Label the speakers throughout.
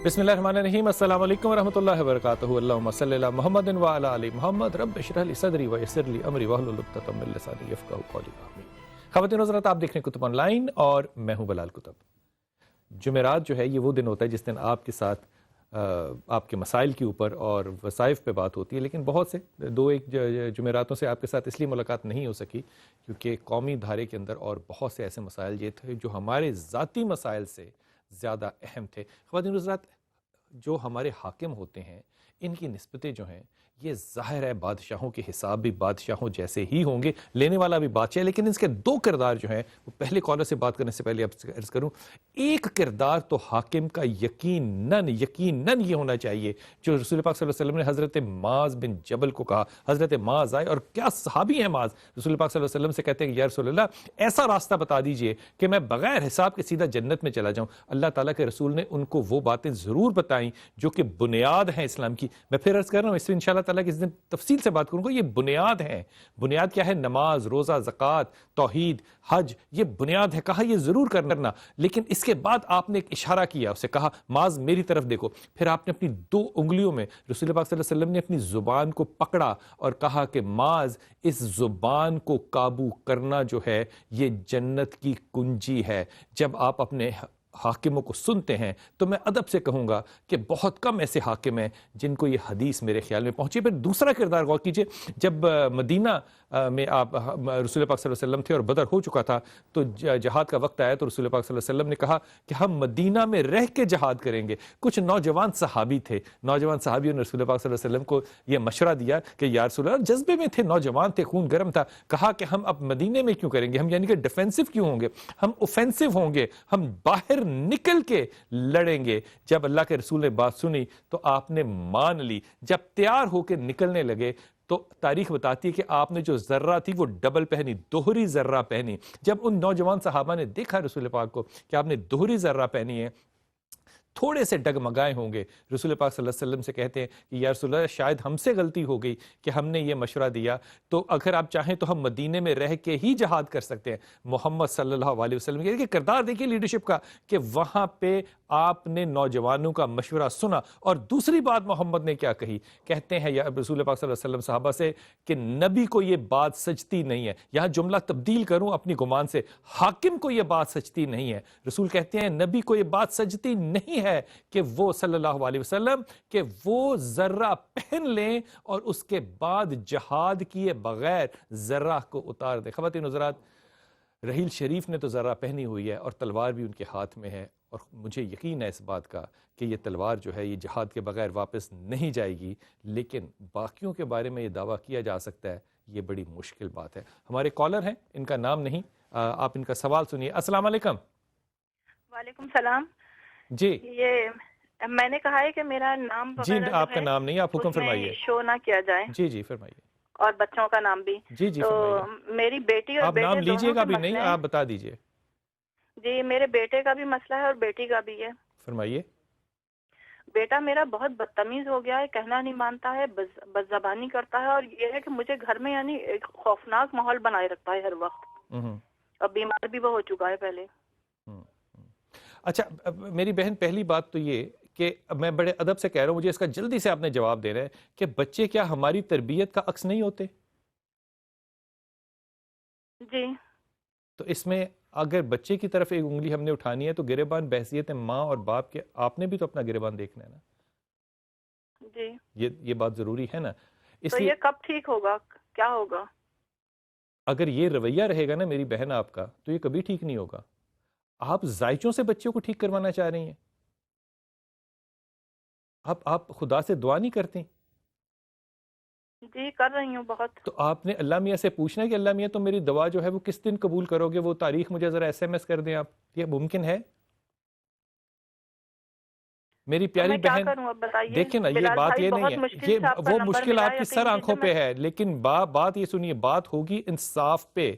Speaker 1: بسم اللہ الرحمن الرحیم، السلام علیکم ورحمۃ اللہ وبرکاتہ۔ اللہم صلی علی محمد وعلی آل محمد، رب اشرح لی صدری ویسر لی امری واحلل عقدۃ من لسانی یفقہوا قولی۔ آمین۔ خواتین و حضرات، آپ دیکھ رہے ہیں کتب آن لائن اور میں ہوں بلال کتب۔ جمعرات جو ہے یہ وہ دن ہوتا ہے جس دن آپ کے ساتھ آپ کے مسائل کے اوپر اور وظائف پہ بات ہوتی ہے، لیکن بہت سے دو ایک جمعراتوں سے آپ کے ساتھ اس لیے ملاقات نہیں ہو سکی کیونکہ قومی دھارے کے اندر اور بہت سے ایسے مسائل یہ تھے جو ہمارے ذاتی مسائل سے زیادہ اہم تھے۔ خواتین و حضرات، جو ہمارے حاکم ہوتے ہیں ان کی نسبتیں جو ہیں یہ ظاہر ہے بادشاہوں کے حساب بھی بادشاہوں جیسے ہی ہوں گے، لینے والا بھی بادشاہ، لیکن اس کے دو کردار جو ہیں وہ پہلے کالر سے بات کرنے سے پہلے اب عرض کروں، ایک کردار تو حاکم کا یقیناً یہ ہونا چاہیے جو رسول پاک صلی اللہ علیہ وسلم نے حضرت معاذ بن جبل کو کہا۔ حضرت معاذ آئے، اور کیا صحابی ہیں معاذ، رسول پاک صلی اللہ علیہ وسلم سے کہتے ہیں کہ یا رسول اللہ ایسا راستہ بتا دیجئے کہ میں بغیر حساب کے سیدھا جنت میں چلا جاؤں۔ اللہ تعالیٰ کے رسول نے ان کو وہ باتیں ضرور بتائیں جو کہ بنیاد ہیں اسلام کی۔ میں پھر عرض کر رہا ہوں، اس سے انشاءاللہ تعالیٰ کس دن تفصیل سے بات کروں گا۔ یہ بنیاد ہیں۔ بنیاد کیا ہے؟ نماز، روزہ، زکوٰۃ، توحید، حج، یہ بنیاد ہے۔ کہا یہ ضرور کرنا، لیکن اس کے بعد آپ نے ایک اشارہ کیا، اسے کہا معاذ میری طرف دیکھو۔ پھر آپ نے اپنی دو انگلیوں میں رسول پاک صلی اللہ علیہ وسلم نے اپنی زبان کو پکڑا اور کہا کہ معاذ اس زبان کو قابو کرنا جو ہے یہ جنت کی کنجی ہے۔ جب آپ اپنے حاکموں کو سنتے ہیں تو میں ادب سے کہوں گا کہ بہت کم ایسے حاکم ہیں جن کو یہ حدیث میرے خیال میں پہنچی۔ پھر دوسرا کردار غور کیجئے، جب مدینہ میں آپ رسول پاک صلی اللہ علیہ وسلم تھے اور بدر ہو چکا تھا تو جہاد کا وقت آیا تو رسول پاک صلی اللہ علیہ وسلم نے کہا کہ ہم مدینہ میں رہ کے جہاد کریں گے۔ کچھ نوجوان صحابی تھے، نوجوان صحابیوں نے رسول پاک صلی اللہ علیہ وسلم کو یہ مشورہ دیا کہ یا رسول اللہ، جذبے میں تھے، نوجوان تھے، خون گرم تھا، کہا کہ ہم اب مدینے میں کیوں کریں گے، ہم یعنی کہ ڈیفینسو کیوں ہوں گے، ہم اوفینسو ہوں گے، ہم باہر نکل کے لڑیں گے۔ جب اللہ کے رسول نے بات سنی تو آپ نے مان لی۔ جب تیار ہو کے نکلنے لگے تو تاریخ بتاتی ہے کہ آپ نے جو ذرہ تھی وہ ڈبل پہنی، دوہری ذرہ پہنی۔ جب ان نوجوان صحابہ نے دیکھا رسول پاک کو کہ آپ نے دوہری ذرہ پہنی ہے، تھوڑے سے ڈگمگائے ہوں گے، رسول پاک صلی اللہ علیہ وسلم سے کہتے ہیں کہ یا رسول اللہ شاید ہم سے غلطی ہو گئی کہ ہم نے یہ مشورہ دیا، تو اگر آپ چاہیں تو ہم مدینے میں رہ کے ہی جہاد کر سکتے ہیں۔ محمد صلی اللہ علیہ وسلم کے کردار دیکھیے لیڈرشپ کا، کہ وہاں پہ آپ نے نوجوانوں کا مشورہ سنا۔ اور دوسری بات محمد نے کیا کہی، کہتے ہیں یا رسول پاک صلی اللہ علیہ وسلم صحابہ سے کہ نبی کو یہ بات سچتی نہیں ہے۔ یہاں جملہ تبدیل کروں اپنی گمان سے، حاکم کو یہ بات سچتی نہیں ہے۔ رسول کہتے ہیں نبی کو یہ بات سچتی نہیں ہے کہ وہ صلی اللہ علیہ وسلم کہ وہ ذرہ پہن لیں اور اس کے بعد جہاد کیے بغیر ذرہ کو اتار دیں۔ خواتین و حضرات، رحیل شریف نے تو ذرہ پہنی ہوئی ہے اور تلوار بھی ان کے ہاتھ میں ہے، اور مجھے یقین ہے اس بات کا کہ یہ تلوار جو ہے یہ جہاد کے بغیر واپس نہیں جائے گی، لیکن باقیوں کے بارے میں یہ دعویٰ کیا جا سکتا ہے، یہ بڑی مشکل بات ہے۔ ہمارے کالر ہیں، ان کا نام نہیں، آپ ان کا سوال سنیے۔ السلام علیکم۔
Speaker 2: وعلیکم السلام
Speaker 1: جی،
Speaker 2: یہ میں نے کہا ہے کہ میرا نام
Speaker 1: جی آپ کا نام نہیں، آپ حکم فرمائیے۔
Speaker 2: شو نہ کیا جائے،
Speaker 1: جی فرمائیے۔
Speaker 2: اور بچوں کا نام بھی۔
Speaker 1: جی
Speaker 2: تو
Speaker 1: فرمائیے۔
Speaker 2: میری بیٹی اور
Speaker 1: آپ
Speaker 2: بیٹے
Speaker 1: نام
Speaker 2: دونوں
Speaker 1: لیجئے گا
Speaker 2: کے
Speaker 1: بھی نہیں،
Speaker 2: مسئلے ہیں۔
Speaker 1: آپ بتا دیجئے۔
Speaker 2: جی میرے بیٹے کا بھی مسئلہ ہے اور بیٹی کا بھی ہے۔
Speaker 1: فرمائیے۔
Speaker 2: بیٹا میرا بہت بدتمیز ہو گیا ہے، کہنا نہیں مانتا ہے، بد زبانی کرتا ہے، اور یہ ہے کہ مجھے گھر میں یعنی ایک خوفناک ماحول بنائے رکھتا ہے ہر وقت، اور بیمار بھی وہ ہو چکا ہے پہلے۔
Speaker 1: اچھا میری بہن، پہلی بات تو یہ کہ میں بڑے ادب سے کہہ رہا ہوں، مجھے اس کا جلدی سے آپ نے جواب دینا ہے کہ بچے کیا ہماری تربیت کا عکس نہیں ہوتے؟
Speaker 2: جی
Speaker 1: تو اس میں اگر بچے کی طرف ایک انگلی ہم نے اٹھانی ہے تو گریبان بحیثیت ماں اور باپ کے آپ نے بھی تو اپنا گریبان دیکھنا ہے نا۔
Speaker 2: جی
Speaker 1: یہ بات ضروری ہے نا۔ اس
Speaker 2: تو
Speaker 1: لیے
Speaker 2: یہ کب ٹھیک ہوگا، کیا ہوگا؟
Speaker 1: اگر یہ رویہ رہے گا نا میری بہن آپ کا، تو یہ کبھی ٹھیک نہیں ہوگا۔ آپ ذائچوں سے بچوں کو ٹھیک کروانا چاہ رہی ہیں، آپ خدا سے دعا نہیں کرتے؟
Speaker 2: جی کر رہی ہوں بہت۔
Speaker 1: تو آپ نے اللہ میاں سے پوچھنا ہے کہ اللہ میاں تم میری دعا جو ہے وہ کس دن قبول کرو گے، وہ تاریخ مجھے ذرا SMS کر دیں آپ۔ یہ ممکن ہے؟ میری پیاری بہن دیکھیں نا، یہ بات یہ نہیں ہے، یہ وہ مشکل آپ کی سر آنکھوں پہ ہے، لیکن بات یہ سنیے، بات ہوگی انصاف پہ،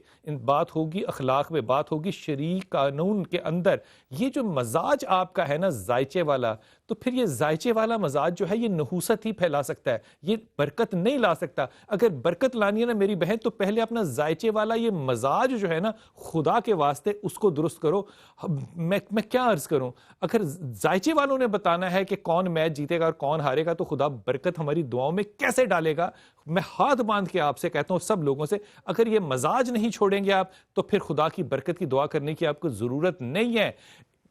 Speaker 1: بات ہوگی اخلاق پہ، بات ہوگی شرعی قانون کے اندر۔ یہ جو مزاج آپ کا ہے نا ذائچے والا، تو پھر یہ ذائچے والا مزاج جو ہے یہ نحوست ہی پھیلا سکتا ہے، یہ برکت نہیں لا سکتا۔ اگر برکت لانی ہے نا میری بہن تو پہلے اپنا ذائچے والا یہ مزاج جو ہے نا خدا کے واسطے اس کو درست کرو۔ میں کیا عرض کروں، اگر ذائچے والوں نے بتانا ہے کہ کون میچ جیتے گا اور کون ہارے گا تو خدا برکت ہماری دعاؤں میں کیسے ڈالے گا؟ میں ہاتھ باندھ کے آپ سے کہتا ہوں سب لوگوں سے، اگر یہ مزاج نہیں چھوڑیں گے آپ تو پھر خدا کی برکت کی دعا کرنے کی آپ کو ضرورت نہیں ہے۔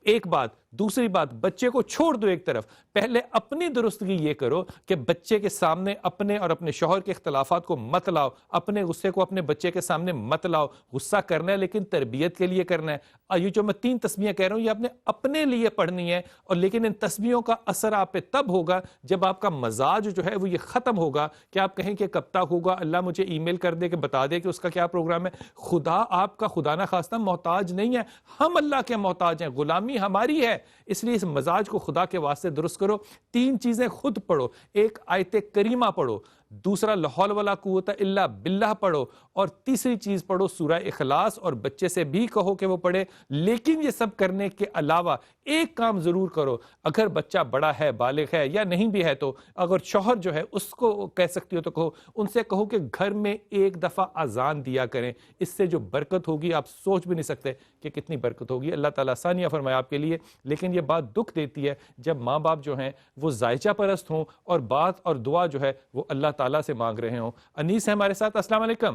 Speaker 1: ایک بات، دوسری بات، بچے کو چھوڑ دو ایک طرف، پہلے اپنی درستگی یہ کرو کہ بچے کے سامنے اپنے اور اپنے شوہر کے اختلافات کو مت لاؤ، اپنے غصے کو اپنے بچے کے سامنے مت لاؤ۔ غصہ کرنا ہے لیکن تربیت کے لیے کرنا ہے۔ یہ جو میں 3 تسبیحیں کہہ رہا ہوں یہ آپ نے اپنے لیے پڑھنی ہے، اور لیکن ان تسبیحوں کا اثر آپ پہ تب ہوگا جب آپ کا مزاج جو ہے وہ یہ ختم ہوگا کہ آپ کہیں کہ کب تک ہوگا، اللہ مجھے ای میل کر دے کہ بتا دے کہ اس کا کیا پروگرام ہے۔ خدا آپ کا خدا نہ خواستہ محتاج نہیں ہے، ہم اللہ کے محتاج ہیں، غلامی ہماری ہے۔ اس لیے اس مزاج کو خدا کے واسطے درست کرو۔ 3 چیزیں خود پڑھو، ایک آیت کریمہ پڑھو، دوسرا لا حول ولا قوت الا باللہ پڑھو، اور تیسری چیز پڑھو سورہ اخلاص، اور بچے سے بھی کہو کہ وہ پڑھے۔ لیکن یہ سب کرنے کے علاوہ ایک کام ضرور کرو، اگر بچہ بڑا ہے، بالغ ہے یا نہیں بھی ہے تو اگر شوہر جو ہے اس کو کہہ سکتی ہو تو کہو، ان سے کہو کہ گھر میں ایک دفعہ اذان دیا کریں، اس سے جو برکت ہوگی آپ سوچ بھی نہیں سکتے کہ کتنی برکت ہوگی۔ اللہ تعالیٰ آسانیاں فرمائے آپ کے لیے، لیکن یہ بات دکھ دیتی ہے جب ماں باپ جو ہیں وہ ذائچہ پرست ہوں اور بات اور دعا جو ہے وہ اللہ تعالیٰ سے مانگ رہے ہوں۔ انیس ہے ہمارے ساتھ، السلام علیکم۔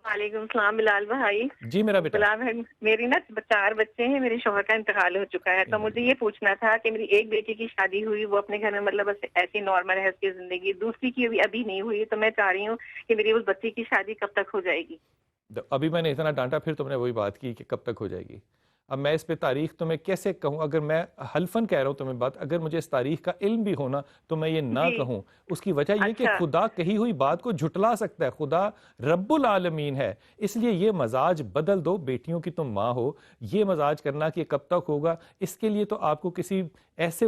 Speaker 2: وعلیکم السلام بلال بھائی۔
Speaker 1: جی میرا بیٹا۔
Speaker 2: بلال بھائی میری نا 4 بچے ہیں، میرے شوہر کا انتقال ہو چکا ہے، تو مجھے یہ پوچھنا تھا کہ میری ایک بیٹی کی شادی ہوئی، وہ اپنے گھر میں مطلب ایسی نارمل ہے اس کی زندگی، دوسری کی ابھی نہیں ہوئی، تو میں چاہ رہی ہوں کہ میری اس بچی کی شادی کب تک ہو جائے گی؟
Speaker 1: ابھی میں نے اتنا ڈانٹا پھر تم نے وہی بات کی کہ کب تک ہو جائے گی۔ اب میں اس پہ تاریخ تمہیں کیسے کہوں؟ اگر میں حلفاً کہہ رہا ہوں تمہیں بات، اگر مجھے اس تاریخ کا علم بھی ہونا تو میں یہ نہ کہوں۔ اس کی وجہ یہ کہ خدا کہی ہوئی بات کو جھٹلا سکتا ہے، خدا رب العالمین ہے۔ اس لیے یہ مزاج بدل دو، بیٹیوں کی تم ماں ہو، یہ مزاج کرنا کہ کب تک ہوگا، اس کے لیے تو آپ کو کسی ایسے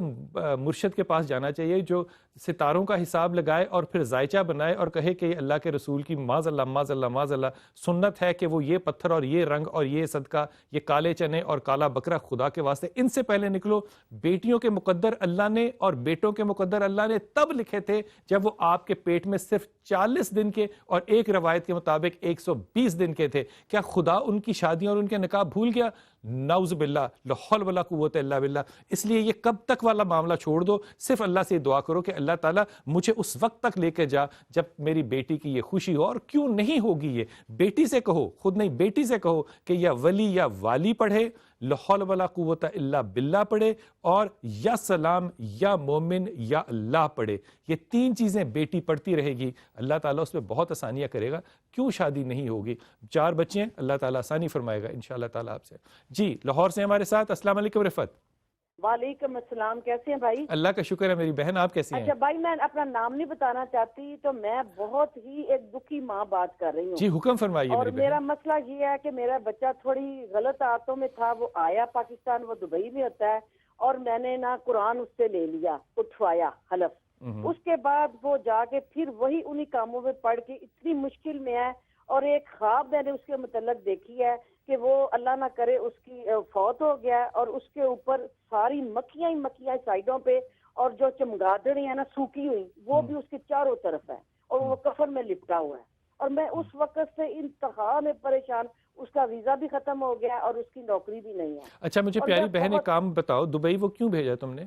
Speaker 1: مرشد کے پاس جانا چاہیے جو ستاروں کا حساب لگائے اور پھر ذائچہ بنائے اور کہے کہ یہ اللہ کے رسول کی معاذ اللہ معاذ اللہ معاذ اللہ سنت ہے کہ وہ یہ پتھر اور یہ رنگ اور یہ صدقہ، یہ کالے چنے اور کالا بکرا خدا کے واسطے ان سے پہلے نکلو۔ بیٹیوں کے مقدر اللہ نے اور بیٹوں کے مقدر اللہ نے تب لکھے تھے جب وہ آپ کے پیٹ میں صرف 40 دن کے اور ایک روایت کے مطابق 120 دن کے تھے۔ کیا خدا ان کی شادیاں اور ان کے نکاح بھول گیا؟ نعوذ باللہ، لا حول ولا قوت الا باللہ۔ اس لیے یہ کب تک والا معاملہ چھوڑ دو، صرف اللہ سے دعا کرو کہ اللہ تعالیٰ مجھے اس وقت تک لے کے جا جب میری بیٹی کی یہ خوشی ہو۔ اور کیوں نہیں ہوگی یہ؟ بیٹی سے کہو، خود نہیں بیٹی سے کہو کہ یا ولی یا والی پڑھے، لا حول ولا قوت الا باللہ پڑھے، اور یا سلام یا مومن یا اللہ پڑھے۔ یہ 3 چیزیں بیٹی پڑھتی رہے گی، اللہ تعالیٰ اس پہ بہت آسانیاں کرے گا۔ کیوں شادی نہیں ہوگی؟ 4 بچے ہیں، اللہ تعالیٰ آسانی فرمائے گا انشاءاللہ تعالیٰ آپ سے۔ جی لاہور سے ہمارے ساتھ، السلام علیکم رفت۔
Speaker 3: وعلیکم السلام، کیسے ہیں بھائی؟
Speaker 1: اللہ کا شکر ہے میری بہن، آپ کیسی ہیں؟
Speaker 3: اچھا بھائی، میں اپنا نام نہیں بتانا چاہتی، تو میں بہت ہی ایک دکھی ماں بات کر رہی ہوں۔
Speaker 1: جی حکم فرمائیے
Speaker 3: اور
Speaker 1: میری
Speaker 3: میرا
Speaker 1: بہن۔
Speaker 3: مسئلہ یہ ہے کہ میرا بچہ تھوڑی غلط عادتوں میں تھا، وہ آیا پاکستان، وہ دبئی میں ہوتا ہے، اور میں نے نا قرآن اس سے لے لیا، اٹھوایا حلف۔ اس کے بعد وہ جا کے پھر وہی انہی کاموں میں پڑھ کے اتنی مشکل میں ہے، اور ایک خواب میں نے اس کے متعلق دیکھی ہے کہ وہ اللہ نہ کرے اس کی فوت ہو گیا ہے، اور اس کے اوپر ساری مکھیاں ہی مکھیاں سائڈوں پہ، اور جو چمگادڑی ہے نا سوکھی ہوئی وہ بھی اس کے چاروں طرف ہے، اور وہ کفن میں لپٹا ہوا ہے۔ اور میں اس وقت سے انتہا میں پریشان، اس کا ویزا بھی ختم ہو گیا اور اس کی نوکری بھی نہیں ہے۔
Speaker 1: اچھا مجھے پیاری بہن ایک کام بتاؤ، دبئی وہ کیوں بھیجا تم نے؟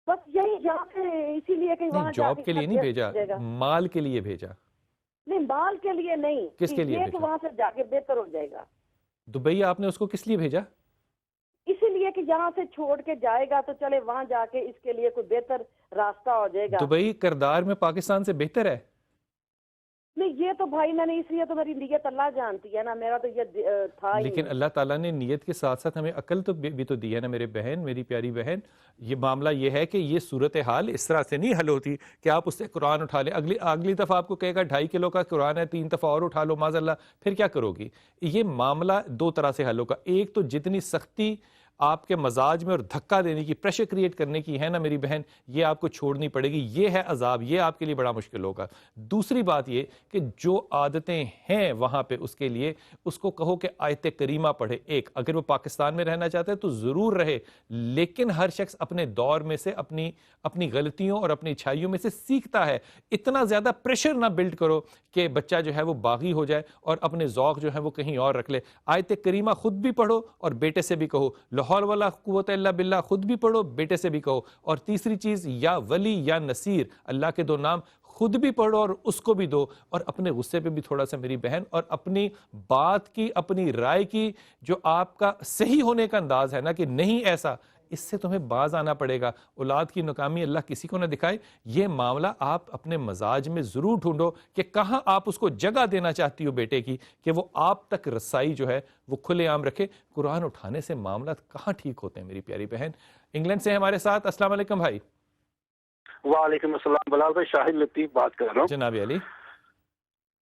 Speaker 3: بس یہی یہاں سے، اسی لیے کہ وہاں
Speaker 1: جاب کے لیے نہیں بھیجا، مال کے لیے بھیجا؟
Speaker 3: نہیں، مال کے لیے نہیں،
Speaker 1: کس کے لیے
Speaker 3: کہ وہاں سے جا کے بہتر ہو جائے گا۔
Speaker 1: دبئی آپ نے اس کو کس لیے بھیجا؟
Speaker 3: اسی لیے کہ یہاں سے چھوڑ کے جائے گا تو چلے وہاں جا کے اس کے لیے کوئی بہتر راستہ ہو جائے گا۔
Speaker 1: دبئی کردار میں پاکستان سے بہتر ہے؟
Speaker 3: نہیں، یہ تو بھائی میں نے، اس لیے تو میری نیت اللہ جانتی ہے نا، میرا تو یہ تھا ہی۔
Speaker 1: لیکن اللہ تعالیٰ نے نیت کے ساتھ ساتھ ہمیں عقل تو بھی تو دی ہے نا میرے بہن، میری پیاری بہن۔ یہ معاملہ یہ ہے کہ یہ صورتحال اس طرح سے نہیں حل ہوتی کہ آپ اس سے قرآن اٹھا لیں، اگلی دفعہ آپ کو کہے گا 2.5 کلو کا قرآن ہے، 3 دفعہ اور اٹھا لو معاذ اللہ، پھر کیا کرو گی؟ یہ معاملہ 2 طرح سے حل ہوگا۔ ایک تو جتنی سختی آپ کے مزاج میں اور دھکا دینے کی، پریشر کریٹ کرنے کی ہے نا میری بہن، یہ آپ کو چھوڑنی پڑے گی. یہ ہے عذاب، یہ آپ کے لیے بڑا مشکل ہوگا. دوسری بات یہ کہ جو عادتیں ہیں وہاں پہ اس کے لیے اس کو کہو کہ آیت کریمہ پڑھے. ایک، اگر وہ پاکستان میں رہنا چاہتا ہے تو ضرور رہے، لیکن ہر شخص اپنے دور میں سے اپنی غلطیوں اور اپنی اچھائیوں میں سے سیکھتا ہے. اتنا زیادہ پریشر نہ بلڈ کرو کہ بچہ جو ہے وہ باغی ہو جائے اور اپنے ذوق جو ہے وہ کہیں اور رکھ لے. آیت کریمہ خود بھی پڑھو اور بیٹے سے بھی کہو. لا حول ولا قوت الا باللہ خود بھی پڑھو، بیٹے سے بھی کہو. اور تیسری چیز، یا ولی یا نصیر، اللہ کے دو نام خود بھی پڑھو اور اس کو بھی دو. اور اپنے غصے پہ بھی تھوڑا سا میری بہن، اور اپنی بات کی، اپنی رائے کی، جو آپ کا صحیح ہونے کا انداز ہے نا کہ نہیں ایسا، اس سے تمہیں باز آنا پڑے گا. اولاد کی ناکامی اللہ کسی کو نہ دکھائے. یہ معاملہ آپ اپنے مزاج میں ضرور ڈھونڈو کہ کہاں آپ اس کو جگہ دینا چاہتی ہو بیٹے کی کہ وہ آپ تک رسائی جو ہے وہ کھلے عام رکھے. قرآن اٹھانے سے معاملات کہاں ٹھیک ہوتے ہیں میری پیاری بہن. انگلینڈ سے ہمارے ساتھ. السلام علیکم بھائی.
Speaker 4: وعلیکم السلام. بلال بھائی، شاہد لطیف بات کر رہا ہوں.
Speaker 1: جناب علی.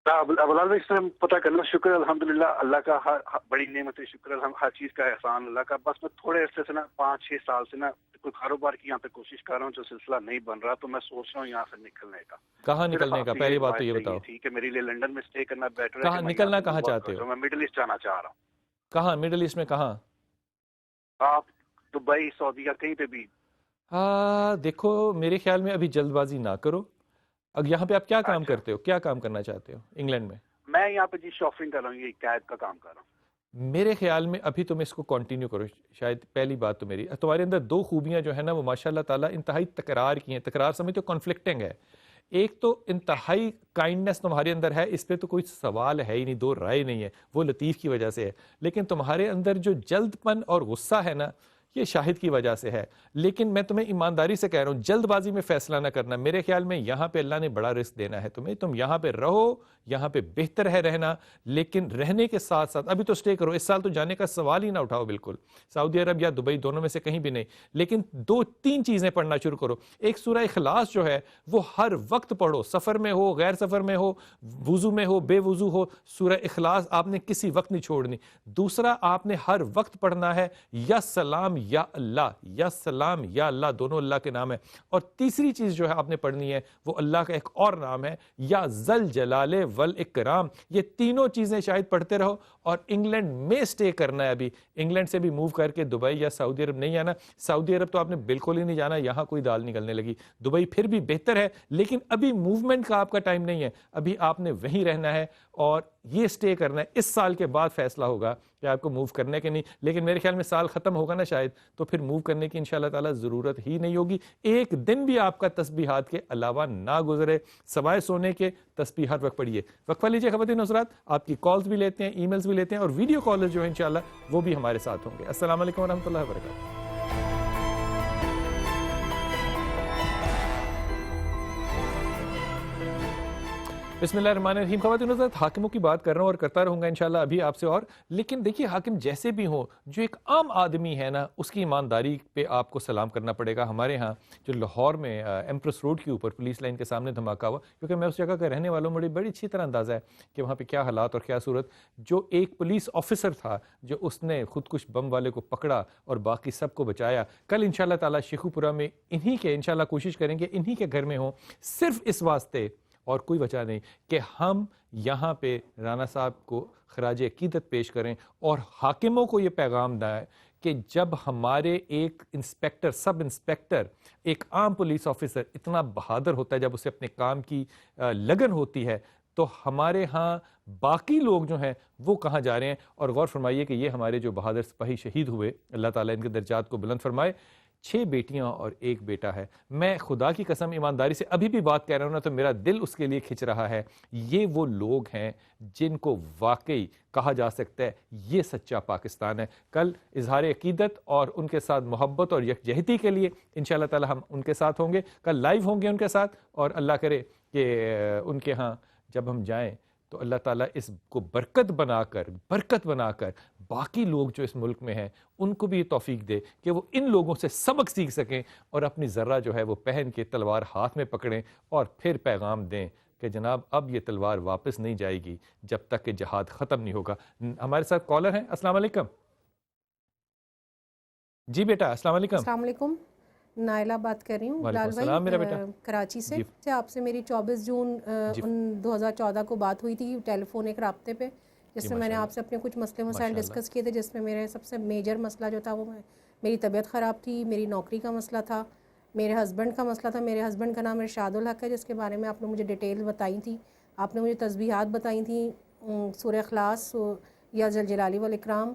Speaker 4: بلال بھائی، اس سے پتہ کرنا، شکر الحمدللہ اللہ کا، بڑی نعمت ہے، شکر ہر چیز کا احسان اللہ کا. بس میں تھوڑے عرصے سے نا 5-6 سال سے نا کوئی کاروبار کی یہاں پہ کوشش کر رہا ہوں، جو سلسلہ نہیں بن رہا، تو میں سوچ رہا ہوں یہاں سے نکلنے کا.
Speaker 1: کہاں نکلنے کا؟ پہلی بات تو یہ بتاؤ.
Speaker 4: ٹھیک ہے، میرے لیے لنڈن میں اسٹے کرنا بیٹر ہے.
Speaker 1: کہاں نکلنا، کہاں چاہتے ہو؟
Speaker 4: میں مڈل ایسٹ جانا چاہ رہا ہوں.
Speaker 1: کہاں مڈل ایسٹ میں؟ کہاں؟
Speaker 4: آپ دبئی، سعودیہ، کہیں پہ بھی.
Speaker 1: دیکھو میرے خیال میں ابھی جلد بازی نہ کرو. اب یہاں پہ آپ کیا کام کرتے ہو؟ کیا کام کرنا چاہتے ہو انگلینڈ میں؟
Speaker 4: میں یہاں پہ جی شاپنگ کر رہا ہوں، یہ کیب کا کام کر رہا ہوں.
Speaker 1: میرے خیال میں ابھی تم اس کو کنٹینیو کرو. شاید پہلی بات تو میری، تمہارے اندر 2 خوبیاں جو ہے نا وہ ماشاء اللہ تعالیٰ انتہائی تکرار کی ہیں. تکرار سمجھتے ہو؟ کنفلکٹنگ ہے. ایک تو انتہائی کائنڈنس تمہارے اندر ہے، اس پہ تو کوئی سوال ہے ہی نہیں، 2 رائے نہیں ہے، وہ لطیف کی وجہ سے ہے. لیکن تمہارے اندر جو جلد پن اور غصہ ہے نا، یہ شاہد کی وجہ سے ہے. لیکن میں تمہیں ایمانداری سے کہہ رہا ہوں، جلد بازی میں فیصلہ نہ کرنا. میرے خیال میں یہاں پہ اللہ نے بڑا رزق دینا ہے تمہیں. تم یہاں پہ رہو، یہاں پہ بہتر ہے رہنا، لیکن رہنے کے ساتھ ساتھ ابھی تو اسٹے کرو. اس سال تو جانے کا سوال ہی نہ اٹھاؤ بالکل. سعودی عرب یا دبئی، دونوں میں سے کہیں بھی نہیں. لیکن 2-3 چیزیں پڑھنا شروع کرو. ایک سورہ اخلاص جو ہے وہ ہر وقت پڑھو، سفر میں ہو، غیر سفر میں ہو، وضو میں ہو، بے وضو ہو، سورہ اخلاص آپ نے کسی وقت نہیں چھوڑنی. دوسرا، آپ نے ہر وقت پڑھنا ہے یا سلام یا اللہ، یا سلام یا اللہ، دونوں اللہ کے نام ہے. اور تیسری چیز جو ہے آپ نے پڑھنی ہے وہ اللہ کا ایک اور نام ہے، یا ذل جلال والاکرام. یہ تینوں چیزیں شاید پڑھتے رہو. اور انگلینڈ میں اسٹے کرنا ہے. ابھی انگلینڈ سے بھی موو کر کے دبئی یا سعودی عرب نہیں آنا. سعودی عرب تو آپ نے بالکل ہی نہیں جانا، یہاں کوئی دال نکلنے لگی. دبئی پھر بھی بہتر ہے، لیکن ابھی موومنٹ کا آپ کا ٹائم نہیں ہے. ابھی آپ نے وہیں رہنا ہے اور یہ اسٹے کرنا ہے. اس سال کے بعد فیصلہ ہوگا کہ آپ کو موو کرنے کے نہیں. لیکن میرے خیال میں سال ختم ہوگا نا شاید، تو پھر موو کرنے کی انشاءاللہ تعالی ضرورت ہی نہیں ہوگی. ایک دن بھی آپ کا تسبیحات کے علاوہ نہ گزرے، سوائے سونے کے تسبیح ہر وقت پڑھیے. وقفہ لیجیے خواتین حضرات، آپ کی کالز بھی لیتے ہیں، ای میلز بھی لیتے ہیں، اور ویڈیو کالز جو ہیں انشاءاللہ وہ بھی ہمارے ساتھ ہوں گے. السلام علیکم ورحمۃ اللہ وبرکاتہ. بسم اللہ الرحمن الرحیم. خواتین حضرات، حاکموں کی بات کر رہا ہوں اور کرتا رہوں گا انشاءاللہ ابھی آپ سے اور. لیکن دیکھیے، حاکم جیسے بھی ہوں، جو ایک عام آدمی ہے نا، اس کی ایمانداری پہ آپ کو سلام کرنا پڑے گا. ہمارے ہاں جو لاہور میں ایمپریس روڈ کے اوپر پولیس لائن کے سامنے دھماکہ ہوا، کیونکہ میں اس جگہ کا رہنے والوں، مجھے بڑی اچھی طرح اندازہ ہے کہ وہاں پہ کیا حالات اور کیا صورت. جو ایک پولیس آفیسر تھا جو اس نے خودکش بم والے کو پکڑا اور باقی سب کو بچایا. کل انشاءاللہ تعالی شیخو پورہ میں انہی کے انشاءاللہ کوشش کریں گے انہی کے گھر میں ہوں، صرف اس واسطے اور کوئی وجہ نہیں کہ ہم یہاں پہ رانا صاحب کو خراج عقیدت پیش کریں اور حاکموں کو یہ پیغام دیں کہ جب ہمارے ایک انسپیکٹر، سب انسپیکٹر، ایک عام پولیس آفیسر اتنا بہادر ہوتا ہے، جب اسے اپنے کام کی لگن ہوتی ہے، تو ہمارے ہاں باقی لوگ جو ہیں وہ کہاں جا رہے ہیں. اور غور فرمائیے کہ یہ ہمارے جو بہادر سپاہی شہید ہوئے، اللہ تعالیٰ ان کے درجات کو بلند فرمائے. 6 بیٹیاں اور 1 بیٹا ہے. میں خدا کی قسم ایمانداری سے ابھی بھی بات کہہ رہا ہوں نا، تو میرا دل اس کے لیے کھنچ رہا ہے. یہ وہ لوگ ہیں جن کو واقعی کہا جا سکتا ہے یہ سچا پاکستان ہے. کل اظہار عقیدت اور ان کے ساتھ محبت اور یکجہتی کے لیے انشاءاللہ تعالی ہم ان کے ساتھ ہوں گے. کل لائیو ہوں گے ان کے ساتھ، اور اللہ کرے کہ ان کے ہاں جب ہم جائیں تو اللہ تعالیٰ اس کو برکت بنا کر باقی لوگ جو اس ملک میں ہیں ان کو بھی یہ توفیق دے کہ وہ ان لوگوں سے سبق سیکھ سکیں اور اپنی ذرہ جو ہے وہ پہن کے تلوار ہاتھ میں پکڑیں اور پھر پیغام دیں کہ جناب اب یہ تلوار واپس نہیں جائے گی جب تک کہ جہاد ختم نہیں ہوگا. ہمارے ساتھ کالر ہیں. السلام علیکم. جی بیٹا السلام علیکم.
Speaker 5: السلام علیکم. نائلہ بات کر رہی ہوں بلال
Speaker 1: السلام میرا بیٹا.
Speaker 5: بھائی کراچی
Speaker 1: جی.
Speaker 5: سے آپ سے میری 24 جون
Speaker 1: جی.
Speaker 5: 2014 کو بات ہوئی تھی ٹیلی فون ایک رابطے پہ، جس میں میں نے آپ سے اپنے کچھ مسئلے مسائل ڈسکس کیے تھے، جس میں میرے سب سے میجر مسئلہ جو تھا وہ میری طبیعت خراب تھی، میری نوکری کا مسئلہ تھا، میرے ہسبینڈ کا مسئلہ تھا. میرے ہسبینڈ کا نام ارشاد الحق ہے، جس کے بارے میں آپ نے مجھے ڈیٹیل بتائی تھی. آپ نے مجھے تسبیحات بتائی تھیں، سورہ اخلاص یا ذل جلالہ والاکرام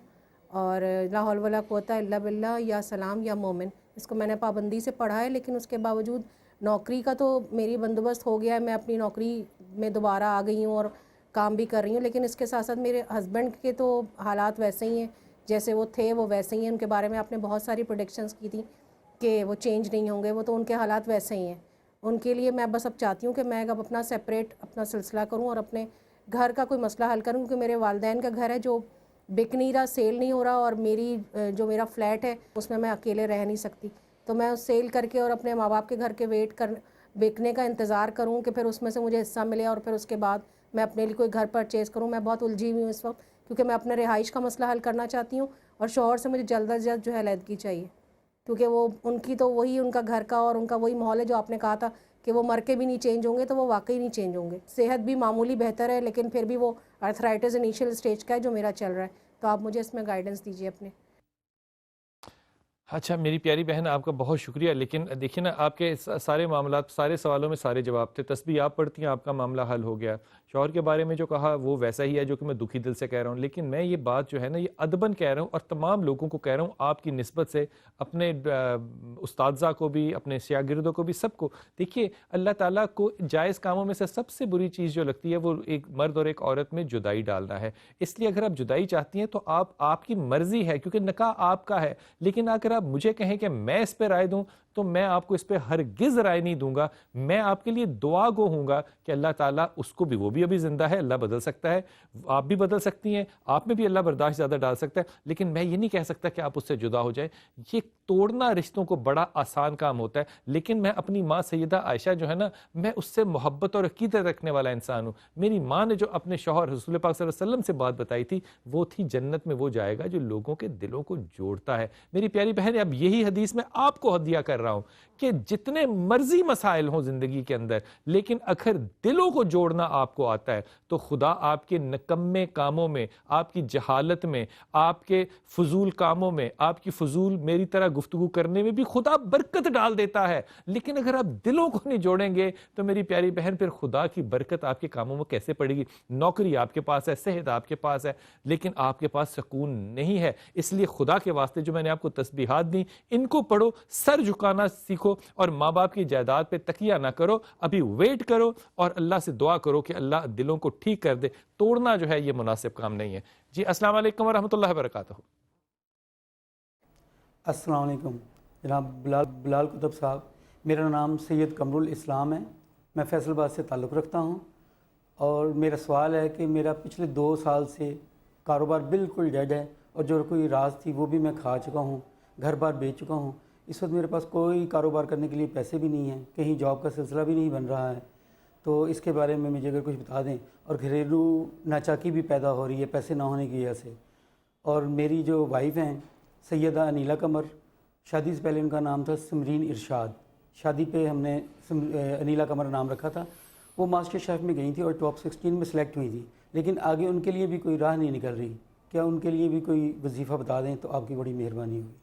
Speaker 5: اور لا حول ولا قوت الا باللہ یا سلام یا مومن. اس کو میں نے پابندی سے پڑھا ہے، لیکن اس کے باوجود نوکری کا تو میری بندوبست ہو گیا ہے، میں اپنی نوکری میں دوبارہ آ گئی ہوں اور کام بھی کر رہی ہوں. لیکن اس کے ساتھ ساتھ میرے ہسبینڈ کے تو حالات ویسے ہی ہیں جیسے وہ تھے، وہ ویسے ہی ہیں. ان کے بارے میں آپ نے بہت ساری پریڈکشنز کی تھی کہ وہ چینج نہیں ہوں گے، وہ تو ان کے حالات ویسے ہی ہیں. ان کے لیے میں بس اب چاہتی ہوں کہ میں اب اپنا سیپریٹ اپنا سلسلہ کروں اور اپنے گھر کا کوئی مسئلہ حل کروں، کیونکہ میرے والدین کا گھر ہے جو بک نہیں رہا، سیل نہیں ہو رہا، اور میری جو میرا فلیٹ ہے اس میں اکیلے رہ نہیں سکتی. تو میں اس سیل کر کے اور اپنے ماں باپ کے گھر کے بیکنے کا انتظار کروں کہ پھر اس میں سے مجھے حصہ ملے اور پھر اس کے بعد میں اپنے لیے کوئی گھر پرچیز کروں. میں بہت الجھی ہوئی ہوں اس وقت، کیونکہ میں اپنے رہائش کا مسئلہ حل کرنا چاہتی ہوں اور شوہر سے مجھے جلد از جلد جو ہے علیحدگی چاہیے، کیونکہ وہ ان کی تو وہی ان کا گھر کا اور ان کا وہی ماحول ہے جو آپ نے کہا تھا کہ وہ مر کے بھی نہیں چینج ہوں گے، تو وہ واقعی نہیں چینج ہوں گے. صحت بھی معمولی بہتر ہے، لیکن پھر بھی وہ آرتھرائٹس انیشیل اسٹیج کا ہے جو میرا چل رہا ہے. تو آپ مجھے اس میں گائیڈنس دیجیے اپنے.
Speaker 1: اچھا میری پیاری بہن آپ کا بہت شکریہ، لیکن دیکھیں نا آپ کے سارے معاملات سارے سوالوں میں سارے جواب تھے. تسبیح آپ پڑھتی ہیں، آپ کا معاملہ حل ہو گیا. شوہر کے بارے میں جو کہا وہ ویسا ہی ہے جو کہ میں دکھی دل سے کہہ رہا ہوں، لیکن میں یہ بات جو ہے نا یہ ادباً کہہ رہا ہوں اور تمام لوگوں کو کہہ رہا ہوں آپ کی نسبت سے، اپنے استاذہ کو بھی، اپنے شاگردوں کو بھی، سب کو. دیکھیے اللہ تعالیٰ کو جائز کاموں میں سے سب سے بری چیز جو لگتی ہے وہ ایک مرد اور ایک عورت میں جدائی ڈالنا ہے. اس لیے اگر آپ جدائی چاہتی ہیں تو آپ کی مرضی ہے، کیونکہ نکاح آپ کا ہے. لیکن اگر آپ مجھے کہیں کہ میں اس پہ رائے دوں تو میں آپ کو اس پہ ہرگز رائے نہیں دوں گا. میں آپ کے لیے دعا گو ہوں گا کہ اللہ تعالیٰ اس کو بھی، وہ بھی ابھی زندہ ہے، اللہ بدل سکتا ہے، آپ بھی بدل سکتی ہیں، آپ میں بھی اللہ برداشت زیادہ ڈال سکتا ہے، لیکن میں یہ نہیں کہہ سکتا کہ آپ اس سے جدا ہو جائیں. یہ توڑنا رشتوں کو بڑا آسان کام ہوتا ہے، لیکن میں اپنی ماں سیدہ عائشہ جو ہے نا، میں اس سے محبت اور عقیدت رکھنے والا انسان ہوں. میری ماں نے جو اپنے شوہر رسول پاک صلی اللہ علیہ وسلم سے بات بتائی تھی وہ تھی جنت میں وہ جائے گا جو لوگوں کے دلوں کو جوڑتا ہے. میری پیاری بہن اب یہی حدیث میں آپ کو ہدیہ کر رہا ہوں کہ جتنے مرضی مسائل ہوں زندگی کے اندر، لیکن اگر دلوں کو جوڑنا آپ کو آتا ہے تو خدا آپ کے نکمے کاموں میں، آپ کی جہالت میں، آپ کے فضول کاموں میں، آپ کی فضول میری طرح گفتگو کرنے میں بھی خدا برکت ڈال دیتا ہے. لیکن اگر آپ دلوں کو نہیں جوڑیں گے تو میری پیاری بہن پھر خدا کی برکت آپ کے کاموں میں کیسے پڑے گی؟ نوکری آپ کے پاس ہے، صحت آپ کے پاس ہے، لیکن آپ کے پاس سکون نہیں ہے. اس لیے خدا کے واسطے جو میں نے آپ کو تسبیحات دی ان کو پڑھو، سر جھکانا سیکھو اور ماں باپ کی جائیداد پہ تکیہ نہ کرو. ابھی ویٹ کرو اور اللہ سے دعا کرو کہ اللہ دلوں کو ٹھیک کر دے. توڑنا جو ہے یہ مناسب کام نہیں ہے. جی السلام علیکم ورحمۃ اللہ وبرکاتہ.
Speaker 6: السلام علیکم جناب بلال کتب صاحب. میرا نام سید قمر الاسلام ہے، میں فیصل آباد سے تعلق رکھتا ہوں، اور میرا سوال ہے کہ میرا پچھلے 2 سال سے کاروبار بالکل ڈیڈ ہے، اور جو کوئی راز تھی وہ بھی میں کھا چکا ہوں، گھر بار بیچ چکا ہوں. اس وقت میرے پاس کوئی کاروبار کرنے کے لیے پیسے بھی نہیں ہیں، کہیں جاب کا سلسلہ بھی نہیں بن رہا ہے. تو اس کے بارے میں مجھے اگر کچھ بتا دیں. اور گھریلو ناچاکی بھی پیدا ہو رہی ہے پیسے نہ ہونے کی وجہ سے. اور میری جو وائف ہیں سیدہ انیلہ قمر، شادی سے پہلے ان کا نام تھا سمرین ارشاد، شادی پہ ہم نے انیلہ قمر نام رکھا تھا. وہ ماسٹر شیف میں گئی تھی اور ٹاپ 16 میں سلیکٹ ہوئی تھی، لیکن آگے ان کے لیے بھی کوئی راہ نہیں نکل رہی. کیا ان کے لیے بھی کوئی وظیفہ بتا دیں تو آپ کی بڑی مہربانی ہوگی.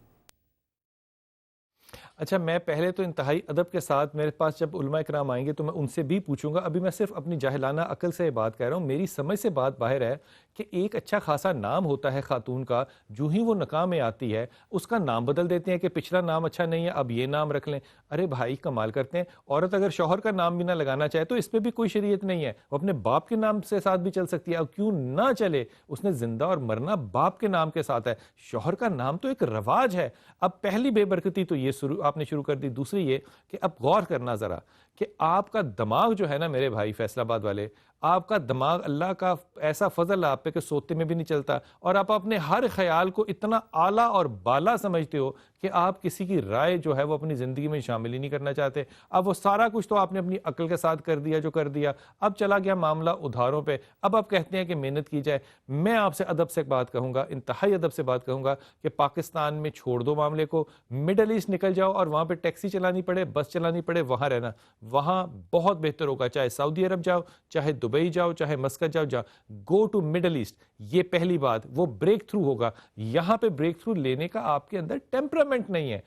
Speaker 1: اچھا میں پہلے تو انتہائی ادب کے ساتھ، میرے پاس جب علماء کرام آئیں گے تو میں ان سے بھی پوچھوں گا. ابھی میں صرف اپنی جاہلانہ عقل سے بات کہہ رہا ہوں، میری سمجھ سے بات باہر ہے کہ ایک اچھا خاصا نام ہوتا ہے خاتون کا، جو ہی وہ نکاح میں آتی ہے اس کا نام بدل دیتے ہیں کہ پچھلا نام اچھا نہیں ہے اب یہ نام رکھ لیں. ارے بھائی کمال کرتے ہیں. عورت اگر شوہر کا نام بھی نہ لگانا چاہے تو اس پہ بھی کوئی شریعت نہیں ہے، وہ اپنے باپ کے نام سے ساتھ بھی چل سکتی ہے. اب کیوں نہ چلے؟ اس نے زندہ اور مرنا باپ کے نام کے ساتھ ہے. شوہر کا نام تو ایک رواج ہے. اب پہلی بے برکتی تو یہ آپ نے شروع کر دی. دوسری یہ کہ اب غور کرنا ذرا کہ آپ کا دماغ جو ہے نا میرے بھائی فیصل آباد والے، آپ کا دماغ اللہ کا ایسا فضل آپ پہ کہ سوتے میں بھی نہیں چلتا، اور آپ اپنے ہر خیال کو اتنا اعلیٰ اور بالا سمجھتے ہو کہ آپ کسی کی رائے جو ہے وہ اپنی زندگی میں شامل ہی نہیں کرنا چاہتے. اب وہ سارا کچھ تو آپ نے اپنی عقل کے ساتھ کر دیا جو کر دیا, اب چلا گیا معاملہ ادھاروں پہ, اب آپ کہتے ہیں کہ محنت کی جائے. میں آپ سے ادب سے بات کہوں گا, انتہائی ادب سے بات کہوں گا کہ پاکستان میں چھوڑ دو معاملے کو, مڈل ایسٹ نکل جاؤ اور وہاں پہ ٹیکسی چلانی پڑے, بس چلانی پڑے, وہاں رہنا, وہاں بہت بہتر ہوگا. چاہے سعودی عرب جاؤ, چاہے دبئی جاؤ, چاہے مسقط جاؤ, گو ٹو مڈل ایسٹ. یہ پہلی بات, وہ بریک تھرو ہوگا. یہاں پہ بریک تھرو لینے کا آپ کے اندر ٹیمپرامنٹ نہیں ہے.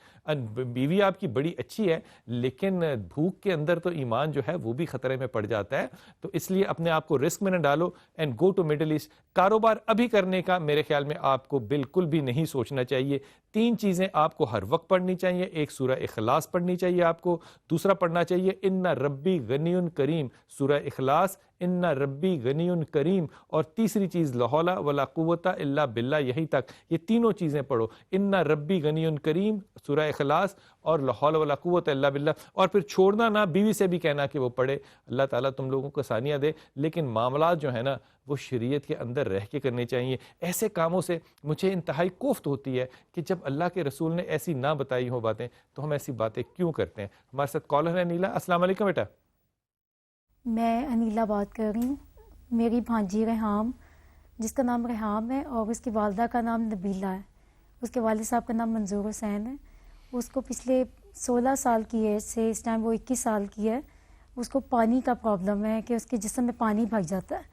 Speaker 1: بیوی آپ کی بڑی اچھی ہے, لیکن بھوک کے اندر تو ایمان جو ہے وہ بھی خطرے میں پڑ جاتا ہے. تو اس لیے اپنے آپ کو رسک میں نہ ڈالو and go to middle east. کاروبار ابھی کرنے کا میرے خیال میں آپ کو بالکل بھی نہیں سوچنا چاہیے. 3 چیزیں آپ کو ہر وقت پڑھنی چاہیے. ایک سورہ اخلاص پڑھنی چاہیے آپ کو, دوسرا پڑھنا چاہیے ان ربی غنی کریم, سورہ اخلاص, ان ربی غنی کریم, اور تیسری چیز لا حول ولا قوت الا باللہ. یہیں تک یہ تینوں چیزیں پڑھو, ان ربی غنی کریم, سورہ اخلاص اور لا حول ولا قوت الا باللہ. اور پھر چھوڑنا نہ, بیوی سے بھی کہنا کہ وہ پڑھے. اللہ تعالیٰ تم لوگوں کو آسانیاں دے, لیکن معاملات جو ہے نا وہ شریعت کے اندر رہ کے کرنے چاہیے. ایسے کاموں سے مجھے انتہائی کوفت ہوتی ہے کہ جب اللہ کے رسول نے ایسی نہ بتائی ہو باتیں تو ہم ایسی باتیں کیوں کرتے ہیں. ہمارے ساتھ کالر ہے نیلا. السلام علیکم بیٹا.
Speaker 7: میں انیلا بات کر رہی ہوں. میری بھانجی ریحام, جس کا نام ریحام ہے اور اس کی والدہ کا نام نبیلہ ہے, اس کے والد صاحب کا نام منظور حسین ہے. اس کو پچھلے 16 سال کی ایج سے اس ٹائم وہ 21 سال کی ہے. اس کو پانی کا پرابلم ہے کہ اس کے جسم میں پانی بھر جاتا ہے.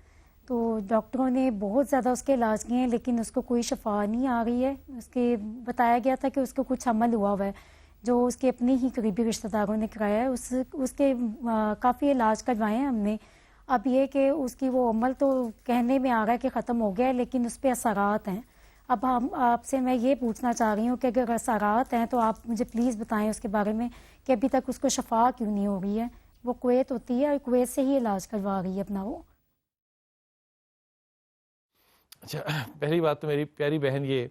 Speaker 7: تو ڈاکٹروں نے بہت زیادہ اس کے علاج کیے ہیں لیکن اس کو کوئی شفا نہیں آ رہی ہے. اس کے بتایا گیا تھا کہ اس کو کچھ حمل ہوا ہوا ہے جو اس کے اپنے ہی قریبی رشتہ داروں نے کرایا ہے. اس کے کافی علاج کروائے ہیں ہم نے. اب یہ کہ اس کی وہ عمل تو کہنے میں آ رہا ہے کہ ختم ہو گیا ہے, لیکن اس پہ اثرات ہیں. اب ہم آپ سے میں یہ پوچھنا چاہ رہی ہوں کہ اگر اثرات ہیں تو آپ مجھے پلیز بتائیں اس کے بارے میں کہ ابھی تک اس کو شفا کیوں نہیں ہو رہی ہے. وہ کویت ہوتی ہے اور کویت سے ہی علاج کروا رہی ہے اپنا وہ.
Speaker 1: اچھا, پہلی بات تو میری پیاری بہن یہ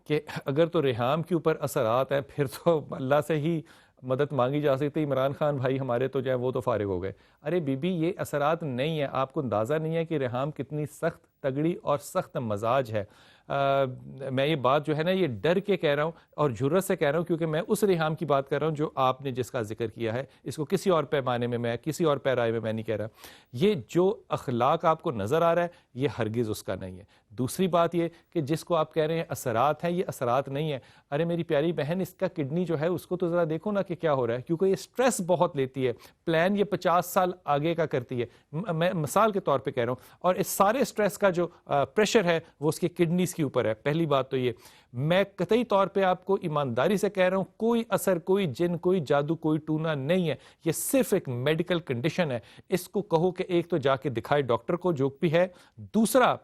Speaker 1: کہ اگر تو ریحام کے اوپر اثرات ہیں پھر تو اللہ سے ہی مدد مانگی جا سکتی. عمران خان بھائی ہمارے تو جو ہے وہ تو فارغ ہو گئے. ارے بی بی یہ اثرات نہیں ہیں. آپ کو اندازہ نہیں ہے کہ ریحام کتنی سخت تگڑی اور سخت مزاج ہے. میں یہ بات جو ہے نا یہ ڈر کے کہہ رہا ہوں اور جرت سے کہہ رہا ہوں کیونکہ میں اس ریحام کی بات کر رہا ہوں جو آپ نے جس کا ذکر کیا ہے. اس کو کسی اور پیمانے میں کسی اور پیرائے میں نہیں کہہ رہا. یہ جو اخلاق آپ کو نظر آ رہا ہے یہ ہرگز اس کا نہیں ہے. دوسری بات یہ کہ جس کو آپ کہہ رہے ہیں اثرات ہیں, یہ اثرات نہیں ہے. ارے میری پیاری بہن, اس کا کڈنی جو ہے اس کو تو ذرا دیکھو نا کہ کیا ہو رہا ہے, کیونکہ یہ سٹریس بہت لیتی ہے. پلان یہ 50 سال آگے کا کرتی ہے, میں مثال کے طور پہ کہہ رہا ہوں. اور اس سارے سٹریس کا جو پریشر ہے وہ اس کے کڈنیز کے اوپر ہے. پہلی بات تو یہ, میں قطعی طور پہ آپ کو ایمانداری سے کہہ رہا ہوں کوئی اثر, کوئی جن, کوئی جادو, کوئی ٹونا نہیں ہے. یہ صرف ایک میڈیکل کنڈیشن ہے. اس کو کہو کہ ایک تو جا کے دکھائے ڈاکٹر کو جو بھی ہے, دوسرا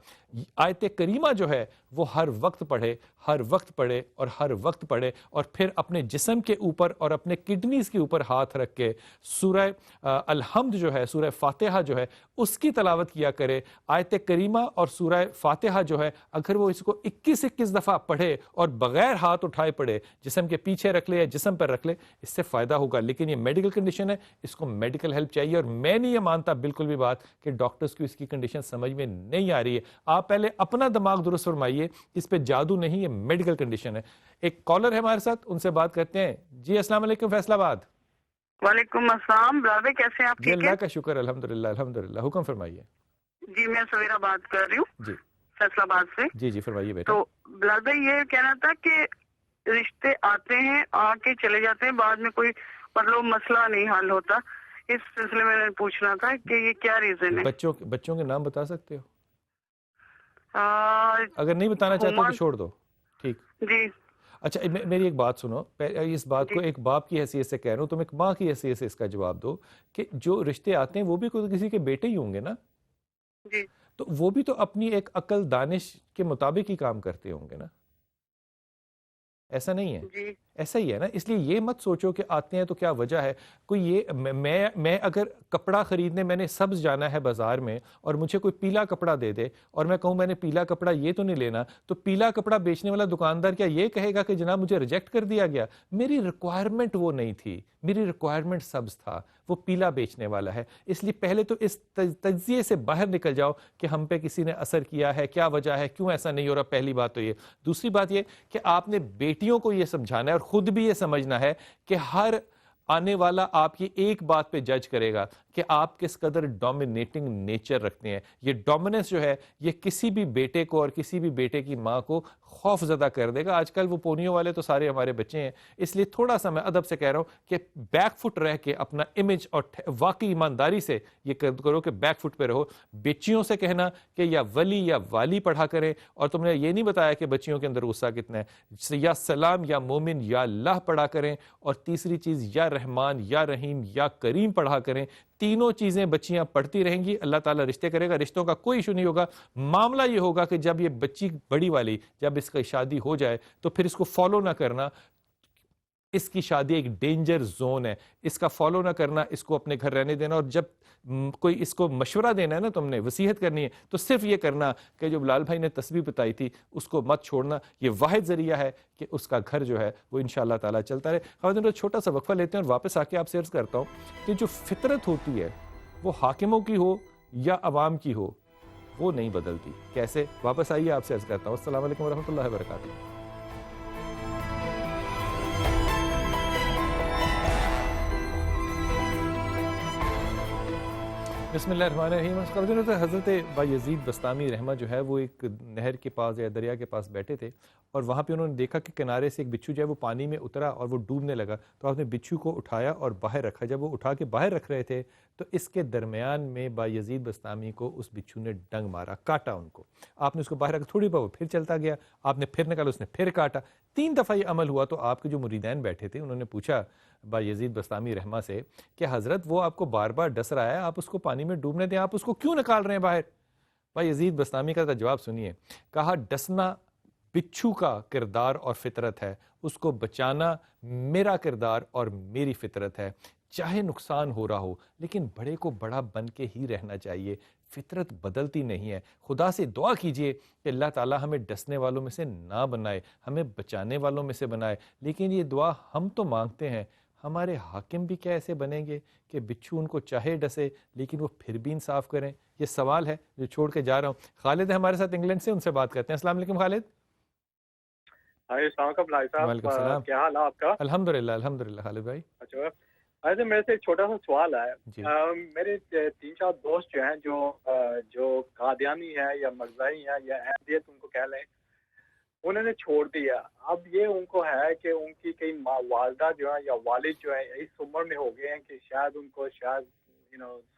Speaker 1: آیت کریمہ جو ہے وہ ہر وقت پڑھے, ہر وقت پڑھے اور ہر وقت پڑھے, اور پھر اپنے جسم کے اوپر اور اپنے کڈنیز کے اوپر ہاتھ رکھ کے سورہ الحمد جو ہے, سورہ فاتحہ جو ہے اس کی تلاوت کیا کرے. آیت کریمہ اور سورہ فاتحہ جو ہے اگر وہ اس کو 21 دفعہ پڑھے اور بغیر ہاتھ اٹھائے پڑھے, جسم کے پیچھے رکھ لے یا جسم پر رکھ لے, اس سے فائدہ ہوگا. لیکن یہ میڈیکل کنڈیشن ہے, اس کو میڈیکل ہیلپ چاہیے. اور میں نہیں یہ مانتا بالکل بھی بات کہ ڈاکٹرز کو اس کی کنڈیشن سمجھ میں نہیں آ رہی ہے. آپ پہلے اپنا دماغ درست فرمائیے, اس پہ جادو نہیں, یہ میڈیکل کنڈیشن ہے. ایک کالر ہے ہمارے ساتھ, ان سے بات کرتے ہیں. جی السلام علیکم فیصل آباد.
Speaker 8: وعلیکم السلام. بلال کیسے ہیں آپ؟
Speaker 1: جی اللہ کا شکر, الحمدللہ الحمدللہ. حکم فرمائیے.
Speaker 8: جی میں سویرا بات کر رہی ہوں
Speaker 1: جی
Speaker 8: فیصل آباد سے.
Speaker 1: جی جی فرمائیے بیٹا.
Speaker 8: تو بلال بھائی یہ کہنا تھا کہ رشتے آتے ہیں, آ کے چلے جاتے ہیں, بعد میں کوئی مطلب مسئلہ نہیں حل ہوتا. اس سلسلے میں پوچھنا تھا کہ یہ کیا ریزن ہے.
Speaker 1: بچوں کے نام بتا سکتے ہو؟ اگر نہیں بتانا چاہتے تو چھوڑ دو. ٹھیک
Speaker 8: جی.
Speaker 1: اچھا میری ایک بات سنو, اس بات کو ایک باپ کی حیثیت سے کہہ رہا ہوں, تم ایک ماں کی حیثیت سے اس کا جواب دو کہ جو رشتے آتے ہیں وہ بھی کوئی کسی کے بیٹے ہی ہوں گے نا.
Speaker 8: جی.
Speaker 1: تو وہ بھی تو اپنی ایک عقل دانش کے مطابق ہی کام کرتے ہوں گے نا. ایسا نہیں ہے؟
Speaker 8: جی
Speaker 1: ایسا ہی ہے نا. اس لیے یہ مت سوچو کہ آتے ہیں تو کیا وجہ ہے. کوئی یہ میں اگر کپڑا خریدنے میں نے سبز جانا ہے بازار میں اور مجھے کوئی پیلا کپڑا دے دے اور میں کہوں میں نے پیلا کپڑا یہ تو نہیں لینا, تو پیلا کپڑا بیچنے والا دکاندار کیا یہ کہے گا کہ جناب مجھے ریجیکٹ کر دیا گیا؟ میری ریکوائرمنٹ وہ نہیں تھی, میری ریکوائرمنٹ سبز تھا, وہ پیلا بیچنے والا ہے. اس لیے پہلے تو اس تجزیے سے باہر نکل جاؤ کہ ہم پہ کسی نے اثر کیا ہے, کیا وجہ ہے, کیوں ایسا نہیں ہو رہا. پہلی بات تو یہ. دوسری بات یہ کہ آپ نے بیٹیوں کو یہ سمجھانا ہے, اور خود بھی یہ سمجھنا ہے کہ ہر آنے والا آپ کی ایک بات پہ جج کرے گا کہ آپ کس قدر ڈومینیٹنگ نیچر رکھتے ہیں. یہ ڈومیننس جو ہے یہ کسی بھی بیٹے کو اور کسی بھی بیٹے کی ماں کو خوف زدہ کر دے گا. آج کل وہ پونیوں والے تو سارے ہمارے بچے ہیں, اس لیے تھوڑا سا میں ادب سے کہہ رہا ہوں کہ بیک فٹ رہ کے اپنا امیج اور واقعی ایمانداری سے یہ کرو کہ بیک فٹ پہ رہو. بچیوں سے کہنا کہ یا ولی یا والی پڑھا کریں, اور تم نے یہ نہیں بتایا کہ بچیوں کے اندر غصہ کتنا ہے, یا سلام یا مومن یا اللہ پڑھا کریں, اور تیسری چیز یا رحمان یا رحیم یا کریم پڑھا کریں. تینوں چیزیں بچیاں پڑھتی رہیں گی, اللہ تعالیٰ رشتے کرے گا, رشتوں کا کوئی ایشو نہیں ہوگا. معاملہ یہ ہوگا کہ جب یہ بچی بڑی والی جب اس کی شادی ہو جائے تو پھر اس کو فالو نہ کرنا. اس کی شادی ایک ڈینجر زون ہے, اس کا فالو نہ کرنا, اس کو اپنے گھر رہنے دینا. اور جب کوئی اس کو مشورہ دینا ہے نا, تم نے وصیت کرنی ہے, تو صرف یہ کرنا کہ جو بلال بھائی نے تسبیح بتائی تھی اس کو مت چھوڑنا. یہ واحد ذریعہ ہے کہ اس کا گھر جو ہے وہ انشاءاللہ تعالیٰ چلتا رہے. خواتین چھوٹا سا وقفہ لیتے ہیں اور واپس آ کے آپ سے عرض کرتا ہوں کہ جو فطرت ہوتی ہے وہ حاکموں کی ہو یا عوام کی ہو وہ نہیں بدلتی. کیسے؟ واپس آئیے, آپ سے عرض کرتا ہوں. السلام علیکم ورحمۃ اللہ وبرکاتہ. بسم اللہ الرحمن الرحیم. حضرت بایزید بسطامی رحمہ جو ہے وہ ایک نہر کے پاس یا دریا کے پاس بیٹھے تھے, اور وہاں پہ انہوں نے دیکھا کہ کنارے سے ایک بچھو جو ہے وہ پانی میں اترا اور وہ ڈوبنے لگا. تو آپ نے بچھو کو اٹھایا اور باہر رکھا. جب وہ اٹھا کے باہر رکھ رہے تھے تو اس کے درمیان میں بایزید بسطامی کو اس بچھو نے ڈنگ مارا, کاٹا ان کو. آپ نے اس کو باہر رکھا, تھوڑی بار وہ پھر چلتا گیا, آپ نے پھر نکالا, اس نے پھر کاٹا. 3 دفعہ یہ عمل ہوا. تو آپ کے جو مریدین بیٹھے تھے انہوں نے پوچھا بایزید بسطامی رحمہ سے کہ حضرت وہ آپ کو بار بار ڈس رہا ہے, آپ اس کو پانی میں ڈوبنے دیں, آپ اس کو کیوں نکال رہے ہیں باہر؟ بایزید بسطامی کا جواب سنیے. کہا ڈسنا بچھو کا کردار اور فطرت ہے, اس کو بچانا میرا کردار اور میری فطرت ہے. چاہے نقصان ہو رہا ہو لیکن بڑے کو بڑا بن کے ہی رہنا چاہیے. فطرت بدلتی نہیں ہے. خدا سے دعا کیجئے کہ اللہ تعالیٰ ہمیں ڈسنے والوں میں سے نہ بنائے, ہمیں بچانے والوں میں سے بنائے. لیکن یہ دعا ہم تو مانگتے ہیں, ہمارے حاکم بھی کیا ایسے بنیں گے کہ بچھو ان کو چاہے ڈسے لیکن وہ پھر بھی انصاف کریں؟ یہ سوال ہے جو چھوڑ کے جا رہا ہوں. خالد ہے ہمارے ساتھ انگلینڈ سے, ان سے بات کرتے ہیں. السلام علیکم خالد.
Speaker 9: السلام علیکم بھائی صاحب.
Speaker 1: وعلیکم السلام.
Speaker 9: کیا حال ہے آپ کا؟
Speaker 1: الحمدللہ الحمدللہ خالد بھائی.
Speaker 9: اچھا ایسے میرے سے ایک چھوٹا سا سوال ہے.
Speaker 1: جی.
Speaker 9: میرے 3-4 دوست جو ہیں جو قادیانی ہیں یا مرزائی ہیں یا احمدیت ان کو کہہ لیں, انہوں نے چھوڑ دیا. اب یہ ان کو ہے کہ ان کی کئی والدہ جو ہیں یا والد جو ہیں اس عمر میں ہو گئے ہیں کہ شاید ان کو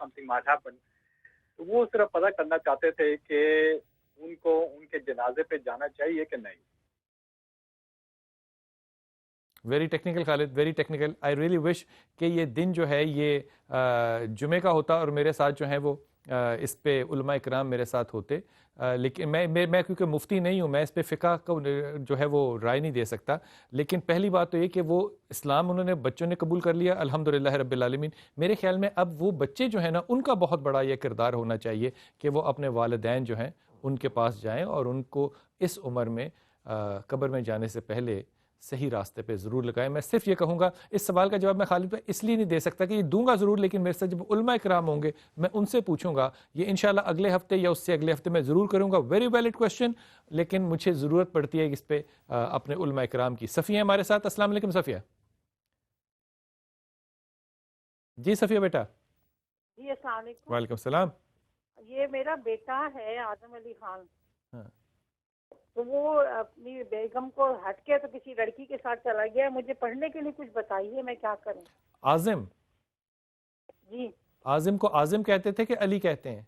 Speaker 9: something might happen. تو وہ صرف پتہ کرنا چاہتے تھے کہ ان کو ان کے جنازے پہ جانا چاہیے کہ نہیں.
Speaker 1: Very technical Khalid, very technical. I really wish کہ یہ دن جو ہے یہ جمعے کا ہوتا اور میرے ساتھ جو ہیں وہ اس پہ علماء اکرام میرے ساتھ ہوتے. لیکن میں کیونکہ مفتی نہیں ہوں, میں اس پہ فقہ کو جو ہے وہ رائے نہیں دے سکتا. لیکن پہلی بات تو یہ کہ وہ اسلام انہوں نے بچوں نے قبول کر لیا, الحمدللہ رب العالمین. میرے خیال میں اب وہ بچے جو ہیں نا ان کا بہت بڑا یہ کردار ہونا چاہیے کہ وہ اپنے والدین جو ہیں ان کے پاس جائیں اور ان کو اس عمر میں قبر میں جانے سے پہلے صحیح راستے پہ ضرور لگائیں. میں صرف یہ کہوں گا, اس سوال کا جواب میں خالد پہ اس لیے نہیں دے سکتا کہ یہ دوں گا ضرور, لیکن میرے ساتھ جب علماء اکرام ہوں گے میں ان سے پوچھوں گا. یہ انشاءاللہ اگلے ہفتے یا اس سے اگلے ہفتے میں ضرور کروں گا. ویری ویلڈ کوشچن, لیکن مجھے ضرورت پڑتی ہے اس پہ اپنے علماء اکرام کی. صفیہ ہمارے ساتھ. السلام علیکم صفیہ. جی صفیہ بیٹا.
Speaker 3: جی السلام علیکم.
Speaker 1: وعلیکم السلام.
Speaker 3: یہ میرا بیٹا ہے اعظم علی خان. تو وہ اپنی بیگم کو ہٹ کے تو کسی لڑکی کے ساتھ چلا گیا. مجھے پڑھنے کے لیے کچھ بتائیے, میں کیا کروں؟
Speaker 1: عاظم.
Speaker 3: جی.
Speaker 1: عاظم کو عاظم کہتے تھے کہ علی کہتے ہیں؟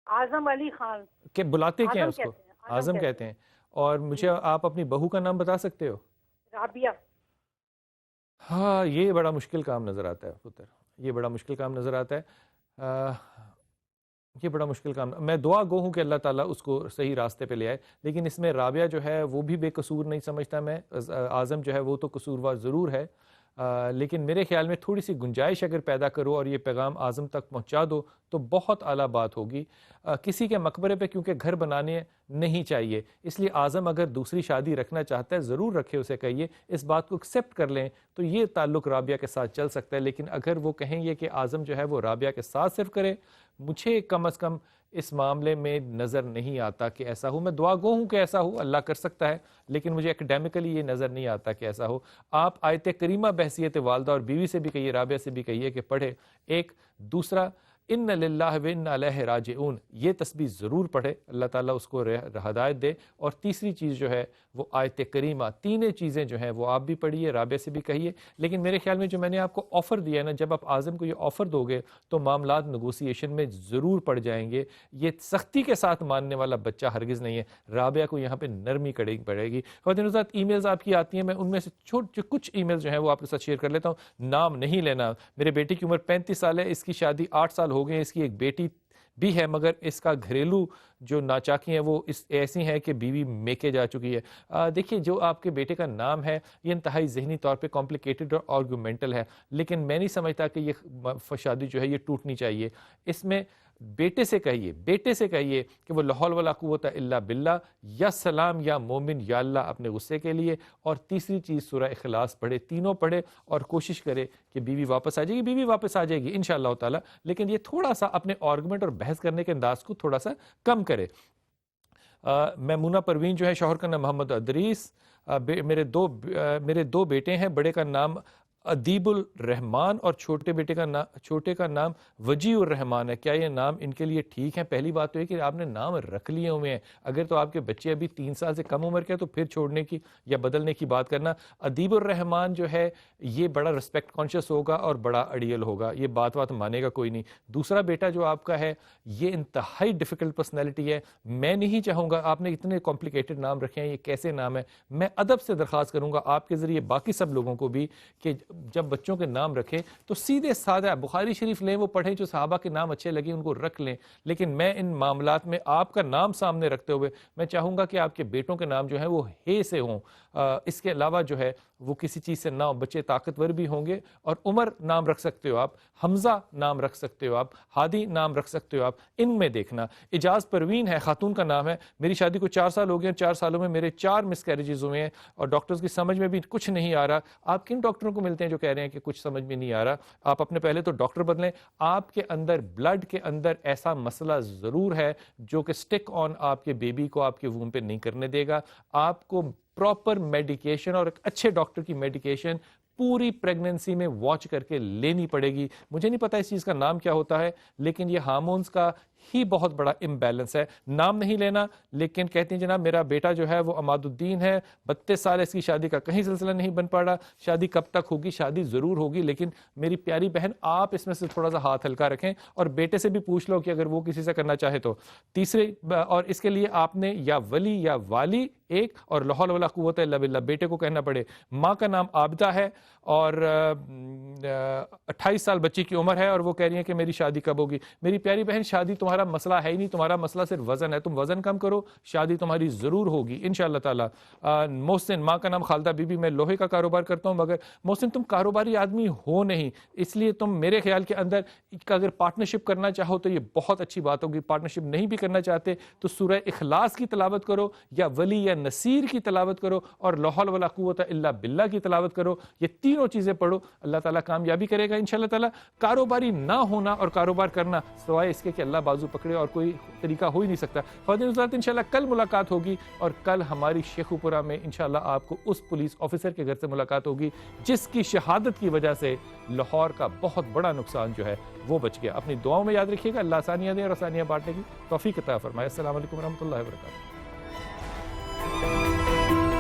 Speaker 3: اعظم علی خان.
Speaker 1: کہ بلاتے کیا ہیں اس کو؟ عاظم کہتے ہیں. اور مجھے آپ اپنی بہو کا نام بتا سکتے ہو؟
Speaker 3: رابعہ.
Speaker 1: ہاں یہ بڑا مشکل کام نظر آتا ہے پتر, یہ بڑا مشکل کام نظر آتا ہے. یہ بڑا مشکل کام. میں دعا گو ہوں کہ اللہ تعالیٰ اس کو صحیح راستے پہ لے آئے, لیکن اس میں رابعہ جو ہے وہ بھی بے قصور نہیں سمجھتا میں. اعظم جو ہے وہ تو قصوروار ضرور ہے, لیکن میرے خیال میں تھوڑی سی گنجائش اگر پیدا کرو اور یہ پیغام اعظم تک پہنچا دو تو بہت اعلیٰ بات ہوگی. کسی کے مقبرے پہ کیونکہ گھر بنانے نہیں چاہیے, اس لیے اعظم اگر دوسری شادی رکھنا چاہتا ہے ضرور رکھے, اسے کہیے اس بات کو ایکسیپٹ کر لیں تو یہ تعلق رابعہ کے ساتھ چل سکتا ہے. لیکن اگر وہ کہیں گے کہ اعظم جو ہے وہ رابعہ کے ساتھ صرف کرے مجھے کم از کم اس معاملے میں نظر نہیں آتا کہ ایسا ہو. میں دعا گو ہوں کہ ایسا ہو, اللہ کر سکتا ہے, لیکن مجھے اکیڈیمکلی یہ نظر نہیں آتا کہ ایسا ہو. آپ آیت کریمہ بحیثیت والدہ اور بیوی سے بھی کہیے, رابعہ سے بھی کہیے کہ پڑھے. ایک دوسرا, ان للہ و انا الیہ راجعون, یہ تسبیح ضرور پڑھے, اللہ تعالیٰ اس کو ہدایت دے. اور تیسری چیز جو ہے وہ آیت کریمہ. تینیں چیزیں جو ہیں وہ آپ بھی پڑھیے, رابعہ سے بھی کہیے. لیکن میرے خیال میں جو میں نے آپ کو آفر دیا ہے نا, جب آپ اعظم کو یہ آفر دو گے تو معاملات نیگوسیشن میں ضرور پڑ جائیں گے. یہ سختی کے ساتھ ماننے والا بچہ ہرگز نہیں ہے. رابعہ کو یہاں پہ نرمی کرنی پڑے گی. خواتین حضرات, ای میلز آپ کی آتی ہیں, میں ان میں سے کچھ ای میلز جو ہیں وہ آپ کے ساتھ شیئر کر لیتا ہوں. نام نہیں لینا. میرے بیٹے کی عمر 35 سال ہے, اس کی شادی 8 سال ہو گئے ہیں, اس کی ایک بیٹی بھی ہے, مگر اس کا گھریلو جو ناچاکی ہیں وہ ایسی ہیں کہ بیوی میکے جا چکی ہے. دیکھیے, جو آپ کے بیٹے کا نام ہے یہ انتہائی ذہنی طور پہ کمپلیکیٹڈ اور آرگومنٹل ہے, لیکن میں نہیں سمجھتا کہ یہ شادی جو ہے یہ ٹوٹنی چاہیے. اس میں بیٹے سے کہیے کہ وہ لا حول ولا قوت الا باللہ, یا سلام یا مومن یا اللہ اپنے غصے کے لیے. اور تیسری چیز سورہ اخلاص پڑھے, تینوں پڑھے, اور کوشش کرے کہ بیوی واپس آ جائے گی. بیوی واپس آ جائے گی انشاءاللہ تعالی, لیکن یہ تھوڑا سا اپنے آرگومنٹ اور بحث کرنے کے انداز کو تھوڑا سا کم کرے. میمونہ پروین جو ہے, شوہر کا نام محمد ادریس, میرے دو بیٹے ہیں, بڑے کا نام ادیب الرحمان اور چھوٹے کا نام وجیہ الرحمان ہے. کیا یہ نام ان کے لیے ٹھیک ہے؟ پہلی بات تو ہے کہ آپ نے نام رکھ لیے ہوئے ہیں. اگر تو آپ کے بچے ابھی 3 سال سے کم عمر کے تو پھر چھوڑنے کی یا بدلنے کی بات کرنا. ادیب الرحمان جو ہے یہ بڑا رسپیکٹ کانشیس ہوگا اور بڑا اڑیل ہوگا, یہ بات مانے گا کوئی نہیں. دوسرا بیٹا جو آپ کا ہے یہ انتہائی ڈیفیکلٹ پرسنالٹی ہے. میں نہیں چاہوں گا, آپ نے اتنے کمپلیکیٹڈ نام رکھے ہیں, یہ کیسے نام ہے. میں ادب سے درخواست کروں گا آپ کے ذریعے باقی سب لوگوں کو بھی کہ جب بچوں کے نام رکھیں تو سیدھے سادہ بخاری شریف لیں, وہ پڑھیں, جو صحابہ کے نام اچھے لگیں ان کو رکھ لیں. لیکن میں ان معاملات میں آپ کا نام سامنے رکھتے ہوئے میں چاہوں گا کہ آپ کے بیٹوں کے نام جو ہیں وہ ہے سے ہوں. اس کے علاوہ جو ہے وہ کسی چیز سے نہ ہو. بچے طاقتور بھی ہوں گے, اور عمر نام رکھ سکتے ہو آپ, حمزہ نام رکھ سکتے ہو آپ, ہادی نام رکھ سکتے ہو آپ, ان میں دیکھنا. اجاز پروین ہے, خاتون کا نام ہے, میری شادی کو 4 سال ہو گئے, 4 سالوں میں میرے 4 مس کیریجز ہوئے ہیں, اور ڈاکٹرز کی سمجھ میں بھی کچھ نہیں آ رہا. آپ کن ڈاکٹروں کو ملتے ہیں جو کہہ رہے ہیں کہ کچھ سمجھ میں نہیں آ رہا؟ آپ اپنے پہلے تو ڈاکٹر بدلیں. آپ کے اندر بلڈ کے اندر ایسا مسئلہ ضرور ہے جو کہ سٹک آن آپ کے بیبی کو آپ کے ووم پہ نہیں کرنے دے گا. آپ کو پراپر میڈیکیشن اور ایک اچھے ڈاکٹر کی میڈیکیشن پوری پریگننسی میں واچ کر کے لینی پڑے گی. مجھے نہیں پتا اس چیز کا نام کیا ہوتا ہے, لیکن یہ ہارمونز کا ہی بہت بڑا امبیلنس ہے. نام نہیں لینا, لیکن کہتے ہیں جناب میرا بیٹا جو ہے وہ عماد الدین ہے, 32 سال, اس کی شادی کا کہیں سلسلہ نہیں بن پا رہا. شادی کب تک ہوگی؟ شادی ضرور ہوگی, لیکن میری پیاری بہن آپ اس میں سے تھوڑا سا ہاتھ ہلکا رکھیں, اور بیٹے سے بھی پوچھ لو کہ اگر وہ کسی سے کرنا چاہے تو. تیسرے, اور اس کے لیے آپ نے یا ولی یا والی ایک, اور لا حول ولا قوت الا باللہ بیٹے کو کہنا پڑے. ماں کا نام عابدہ ہے اور 28 سال بچی کی عمر ہے, اور وہ کہہ رہی ہیں کہ میری شادی کب ہوگی. میری پیاری بہن شادی تمہارا مسئلہ ہے ہی نہیں, تمہارا مسئلہ صرف وزن ہے. تم وزن کم کرو, شادی تمہاری ضرور ہوگی انشاءاللہ تعالی. محسن, ماں کا نام خالدہ بی بی, میں لوہے کا کاروبار کرتا ہوں, مگر محسن تم کاروباری آدمی ہو نہیں, اس لیے تم میرے خیال کے اندر اگر پارٹنرشپ کرنا چاہو تو یہ بہت اچھی بات ہوگی. پارٹنرشپ نہیں بھی کرنا چاہتے تو سورہ اخلاص کی تلاوت کرو, یا ولی یا نصیر کی تلاوت کرو, اور لا حول ولا قوت الا باللہ کی تلاوت کرو. یہ تینوں چیزیں پڑھو, اللہ تعالیٰ کامیابی کرے گا انشاءاللہ تعالیٰ. کاروباری نہ ہونا اور کاروبار کرنا سوائے اس کے کہ اللہ بازو پکڑے اور کوئی طریقہ ہو ہی نہیں سکتا. خواتین حضرات, انشاءاللہ کل ملاقات ہوگی, اور کل ہماری شیخو پورہ میں انشاءاللہ آپ کو اس پولیس آفیسر کے گھر سے ملاقات ہوگی جس کی شہادت کی وجہ سے لاہور کا بہت بڑا نقصان جو ہے وہ بچ گیا. اپنی دعاؤں میں یاد رکھیے گا. اللہ آسانیاں دے اور آسانیاں بانٹنے کی توفیق عطا فرمائے. السلام علیکم ورحمۃ اللہ وبرکاتہ.